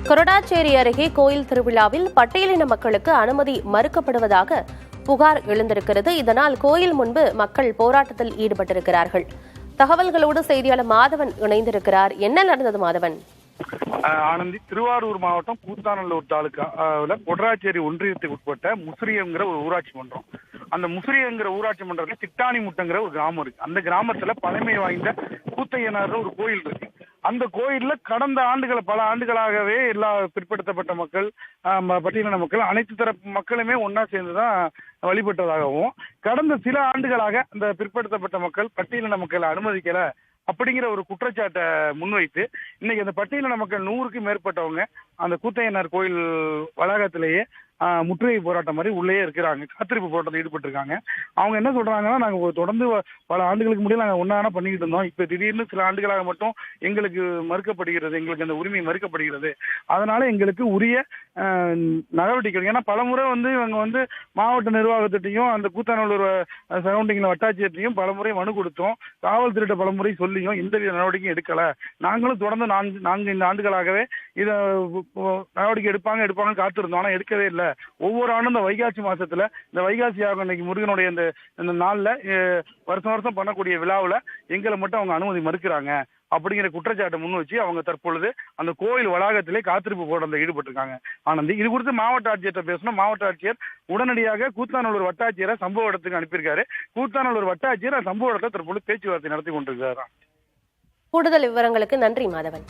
கொரடாச்சேரி அருகே கோயில் திருவிழாவில் பட்டியலின மக்களுக்கு அனுமதி மறுக்கப்படுவதாக புகார் எழுந்திருக்கிறது. இதனால் கோயில் முன்பு மக்கள் போராட்டத்தில் ஈடுபட்டிருக்கிறார்கள். தகவல்களோடு செய்தியாளர் மாதவன் இணைந்திருக்கிறார். என்ன நடந்தது மாதவன்? ஆனந்தி, திருவாரூர் மாவட்டம் கூத்தாநல்லூர் தாலுகாவில் கொடராச்சேரி ஒன்றியத்துக்கு உட்பட்ட முசிறியங்கிற ஒரு ஊராட்சி மன்றம். அந்த முசிறியங்கிற ஊராட்சி மன்றத்தில் திட்டாணி முட்டங்கிற ஒரு கிராமம் இருக்கு. அந்த கிராமத்துல பழமை வாய்ந்த கூத்தையனார் ஒரு கோயில் இருக்கு. அந்த கோயில்ல கடந்த பல ஆண்டுகளாகவே எல்லா பிற்படுத்தப்பட்ட மக்கள், பட்டியலின மக்கள், அனைத்து தரப்பு மக்களுமே ஒன்னா சேர்ந்துதான் வழிபட்டதாகவும், கடந்த சில ஆண்டுகளாக அந்த பிற்படுத்தப்பட்ட மக்கள், பட்டியலின மக்கள் அனுமதிக்கல அப்படிங்கிற ஒரு குற்றச்சாட்டை முன்வைத்து இன்னைக்கு அந்த பட்டியலின மக்கள் 100க்கும் மேற்பட்டவங்க அந்த கூத்தையனார் கோயில் வளாகத்திலேயே முற்றுகை போராட்டம் மாதிரி உள்ளே இருக்கிறாங்க. காத்திருப்பு போராட்டத்தில் ஈடுபட்டிருக்காங்க. அவங்க என்ன சொல்றாங்கன்னா, நாங்க தொடர்ந்து பல ஆண்டுகளுக்கு முடியல நாங்க ஒன்னா பண்ணிக்கிட்டு இருந்தோம். இப்ப திடீர்னு சில ஆண்டுகளாக மட்டும் எங்களுக்கு மறுக்கப்படுகிறது, எங்களுக்கு அந்த உரிமை மறுக்கப்படுகிறது. அதனால எங்களுக்கு உரிய நடவடிக்கை, ஏன்னா பலமுறை இவங்க மாவட்ட நிர்வாகத்திட்டையும் அந்த கூத்தாநல்லூர் சரௌண்டிங்ல வட்டாட்சியத்தையும் பலமுறை மனு கொடுத்தோம். காவல்துறையிட்ட பலமுறை சொல்லியும் எந்தவித நடவடிக்கையும் எடுக்கல. நாங்களும் தொடர்ந்து 4-5 ஆண்டுகளாகவே இதை நடவடிக்கை எடுப்பாங்கன்னு காத்திருந்தோம். ஆனா எடுக்கவே இல்லை. ஒவ்வொரு ஆண்டும் இந்த வைகாசி மாசத்துல, இந்த வைகாசி யாகம் இன்னைக்கு முருகனுடைய இந்த நாள்ல வருஷம் பண்ணக்கூடிய விழாவில் எங்களை மட்டும் அவங்க அனுமதி மறுக்கிறாங்க அப்படிங்கிற குற்றச்சாட்டை முன் வச்சு அவங்க தற்பொழுது அந்த கோயில் வளாகத்திலே காத்திருப்பு போராட்டத்தில் ஈடுபட்டிருக்காங்க. ஆனந்தி, இது குறித்து மாவட்ட ஆட்சியர்கிட்ட பேசணும். மாவட்ட ஆட்சியர் உடனடியாக கூத்தாநல்லூர் வட்டாட்சியரை சம்பவ இடத்துக்கு அனுப்பியிருக்காரு. கூத்தாநல்லூர் வட்டாட்சியர் சம்பவ இடத்தை தற்பொழுது பேச்சுவார்த்தை நடத்தி கொண்டிருக்கிறார். கூடுதல் விவரங்களுக்கு நன்றி மாதவன்.